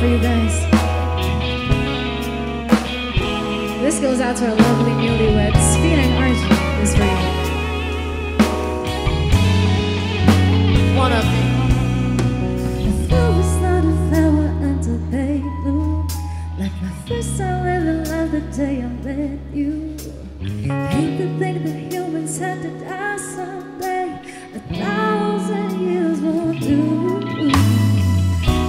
for you guys. This goes out to our lovely newlyweds. Fina and Archie, this is for you. One of them. The flowers started flower until they bloom, like my first time ever loved the day I met you. Hate to think that humans had to die someday. 1,000 years won't do.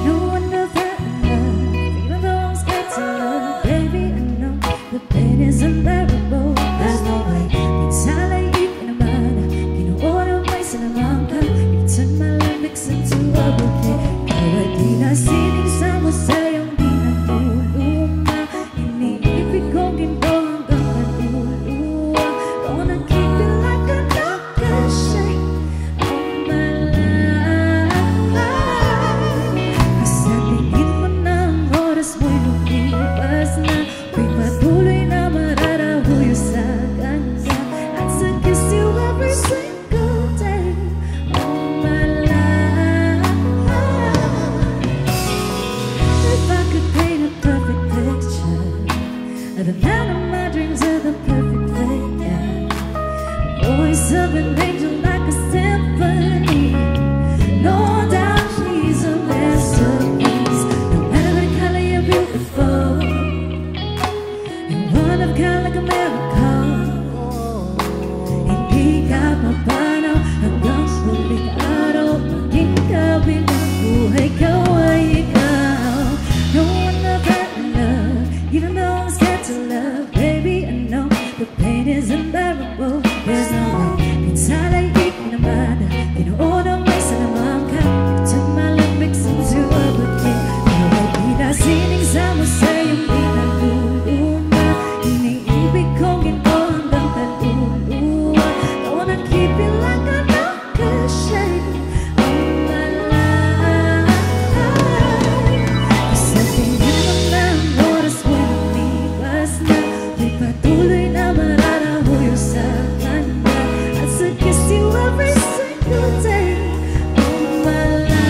No wonder that love, even though I'm scared to love, baby, I know the pain is unbearable. There's no way inside you in a matter. You know all the ways in a manga. You turn my lyrics into a bouquet. Kaya di na sinisama sa'yong di na tuluma. Iniibig kong ginto hanggang kaluluwa. Gonna keep it like a nakashay all my life. Kasi tingin mo na ang oras mo'y lumipas na. Ako'y patuloy na mararahuyo sa ganda. At sa kiss you every single day all my life. If I could paint a perfect picture of the man of my dreams with a perfect face, voice of an angel like a symphony. No doubt she's a masterpiece. No matter the color, you're beautiful. You're one of kind like a miracle. Hindi ka mapanaw hanggang huling araw. Maging kabilang buhay ko ay ikaw. No one of that love, even though I'm scared to love, baby, I know the pain is unbearable. There's no way inside I eat in a matter. You know all the ways in a manga. You turn my lyrics into a bouquet. Kaya di na sinisama sa'yong di na luluma. Iniibig kong ginto hanggang kaluluwa. I wanna keep it like a nakashay all my life. Kasi tingin mo na ang oras mo'y lumipas na. May patuloy na mararahuyo sa kanya. At sa kiss you every single day all my life.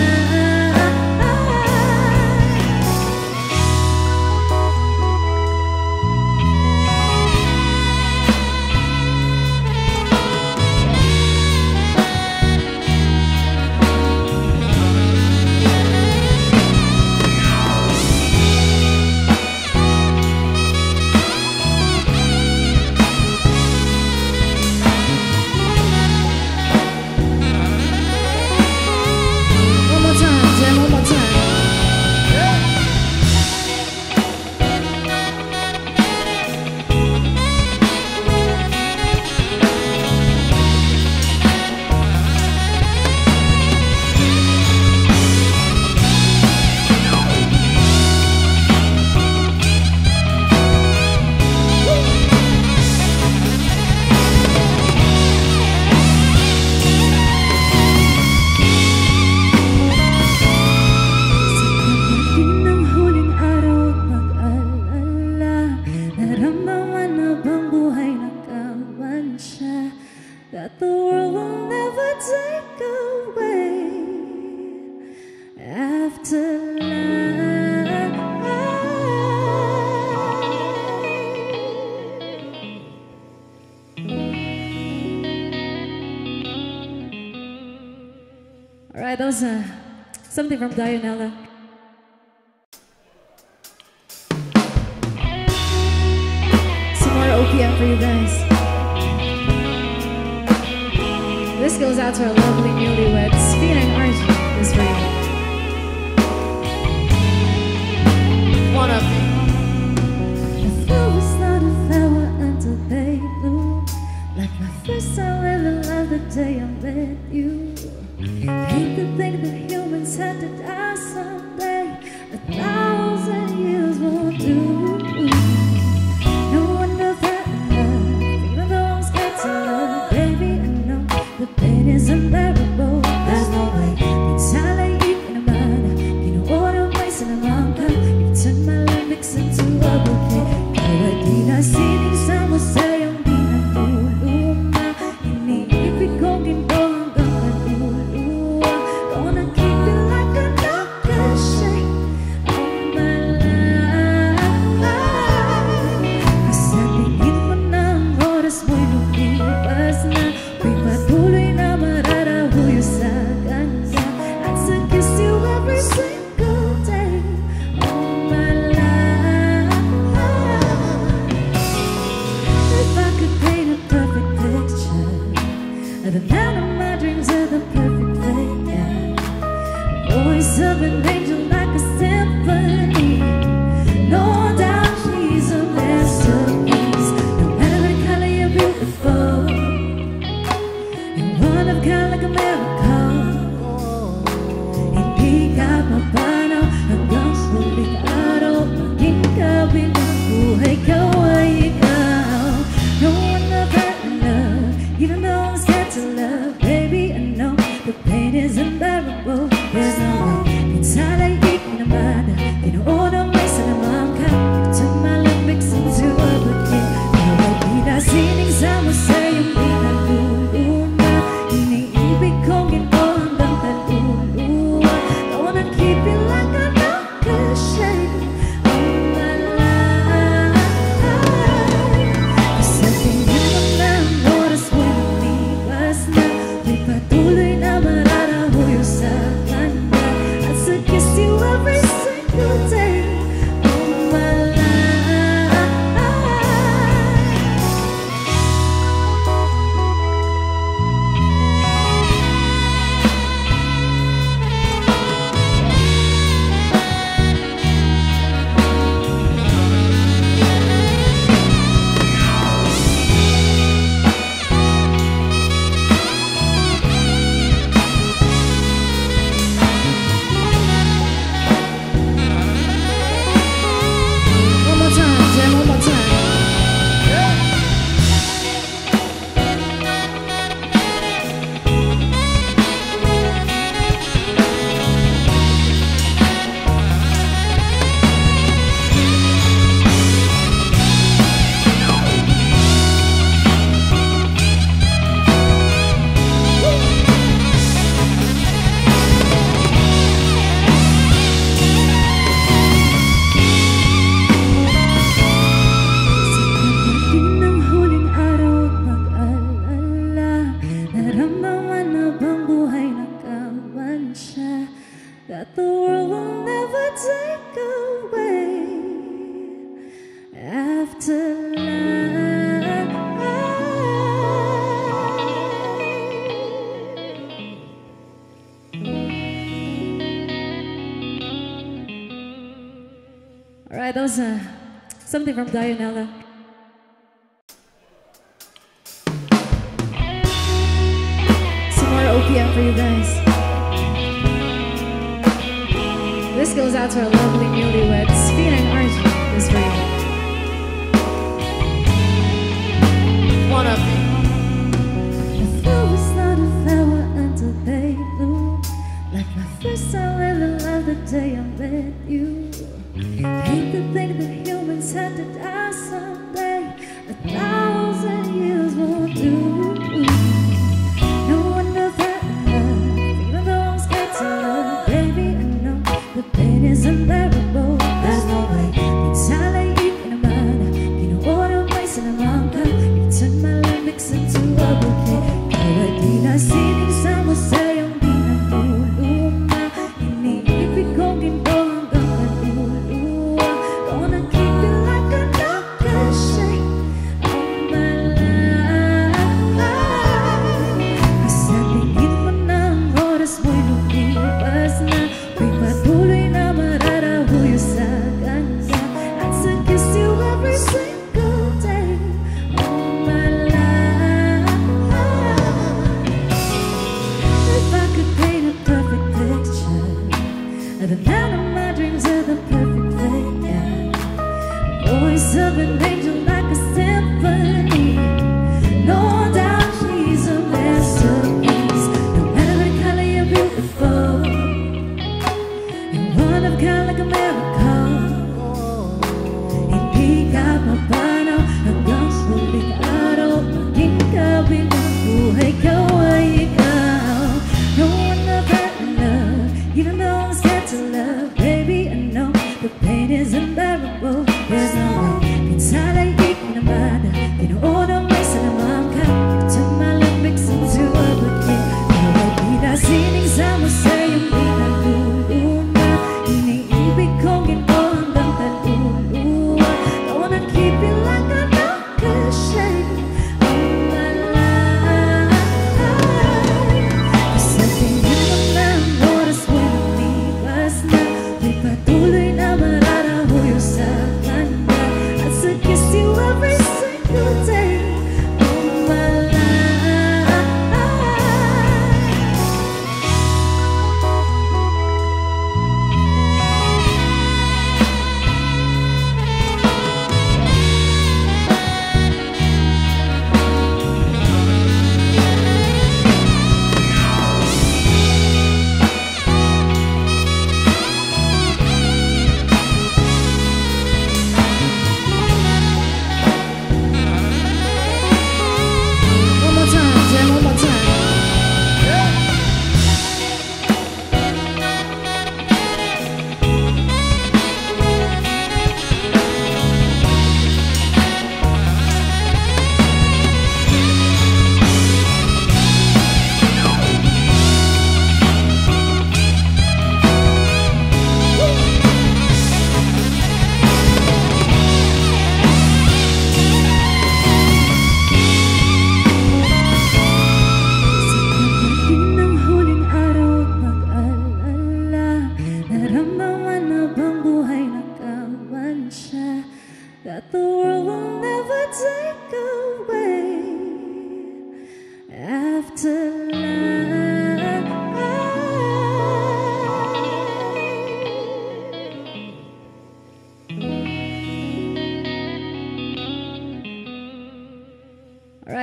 One more time, Jen, one more time. Pagdating ng huling araw at mag-alala, naramdaman na bang buhay nagkamansya, that the world will never take away after life. All right, that was something from Dianella. Some more OPM for you guys. This goes out to our lovely newlyweds. Fina and Archie, this is for you. One of them. The flowers started flower until they bloom, like my first time ever loved the day I met you. Hate to think that humans had to die someday. 1,000 years won't do. No wonder that love, even though I'm scared to love, baby, I know the pain is unbearable. There's no way inside I eat in a matter. You know all the ways in a manga. You turn my lyrics into a bouquet. Kaya di na sinisama sa'yong di na tuluma. Iniibig kong ginto hanggang of an angel like a symphony. No doubt she's a masterpiece. No matter the color, you're beautiful. You're one of a kind like a miracle. Hindi ka mapanaw hanggang sa likado. Maging kabilang buhay ko ay ikaw. No one ever loved, even though I'm scared to love. Baby, I know the pain is unbearable. There's no way inside I naman. Tinuunang may salamang ka. Turn my lyrics into a bouquet. Pero ay di nasining sa musayong pinaluluma. Iniibig kong ito hanggang kaluluwa. I wanna keep you like a ricochet all my life. Kasi tingin mo na ang oras mo lumipas na. May patuloy na mararahuyo sa kanya. At sa kiss you every single day all my life. One more time, Jam, one more time. Pagdating ng huling araw at mag-alala, naramdaman na bang buhay nagkawan siya? That the world will never take away after life. Alright, that was something from Dianella. Some more OPM for you guys. This goes out to our lovely newlyweds, Fina and Archie. This for you. One of you. The flowers started flower until they bloom. Like my first time ever loved the day I met you. Hate to think that humans had to die someday. 1,000 years won't do. No wonder that love, even though I'm scared to love. Baby, I know the pain is unbearable. There's no way inside I naman. Kinuunang may salamang ka. You turn my lyrics into a bouquet. Pero di nasining sa musayong pinaluluma. Iniibig kong ginto hanggang kaluluwa. Gonna keep you like a ricochet all my life. Kasi tingin mo na ang oras mo'y lumipas na. May patuloy na mararahuyo sa kanya. At sa kiss you every single day all my life. If I could paint a perfect picture of the man of my dreams with a perfect face, voice of an angel like a symphony. No doubt she's a masterpiece. No matter the color, you're beautiful. You're one of a kind like a miracle. Hindi ka mapanaw hanggang sa likado. Maging kabilang buhay ko ay ikaw. No one ever loved, even though I'm scared to love.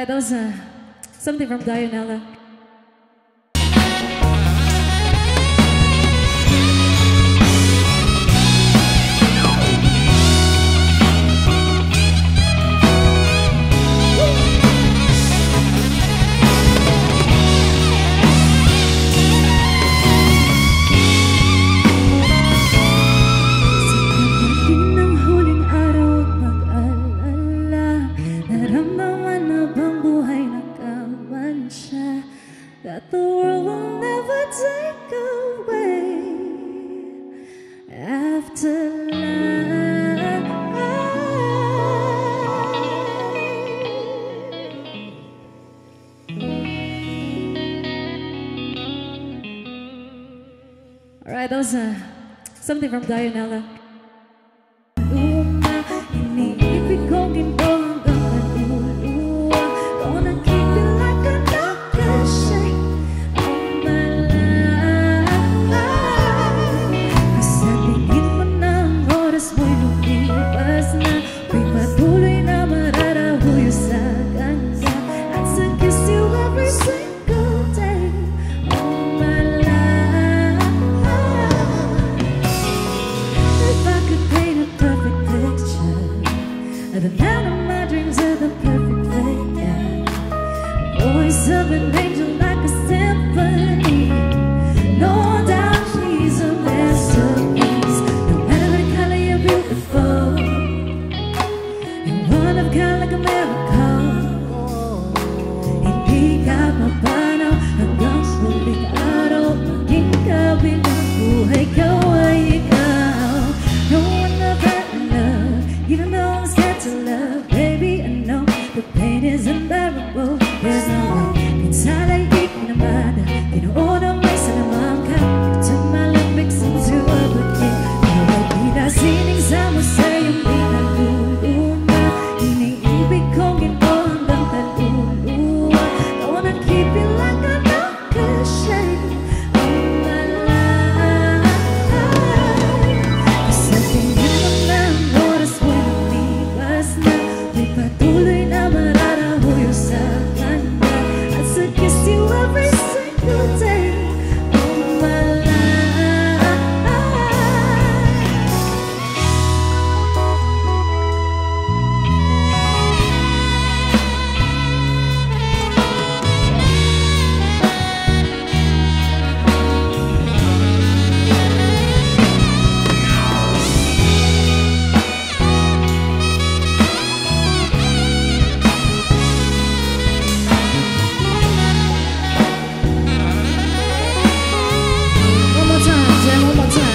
Alright, that was something from Dianella. That the world will never take away after life. Alright, that was something from Dianella. Iniibig kong ginto hanggang kaluluwa. Gonna keep it like a nakashay all my life. Sa tingin mo ng oras mo'y lumipas na, may patuloy na mararahuyo sa ganda. At sa kiss you every single day all my life. If I could paint a perfect picture of the man of my dreams, of the perfect fate, yeah. Voice of an angel like a symphony. No doubt she's a masterpiece. No matter the color, you're beautiful. You're one of a kind like a miracle. Hindi ka mapanaw hanggang huling araw. Maging kabilang buhay ko ay ikaw. No one ever loved, even though I'm scared to love. Baby, I know the pain is unbearable. There's no way pinsalay ikinamada. Tinuunang may salamang ka. You took my love, mix into a bouquet. Pero ay pinasining sa musayong di naluluma. Iniibig kong ginto hanggang kaluluwa. I wanna keep you like a nakashay all my life. Sa tingin mo ng oras mo'y lumipas na, may patuloy na mararahuyo sa kanya. At sa kiss you every single day all my life. One more time, Jen, one more time.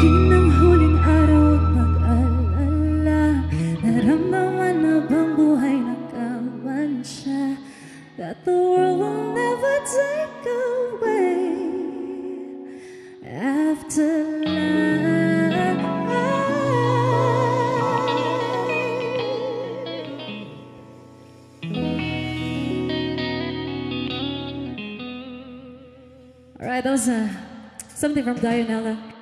Ng huling araw at mag-alala, naramdaman na bang buhay nagkamansya. That the world will never take away after life. Alright, that was something from Dianella.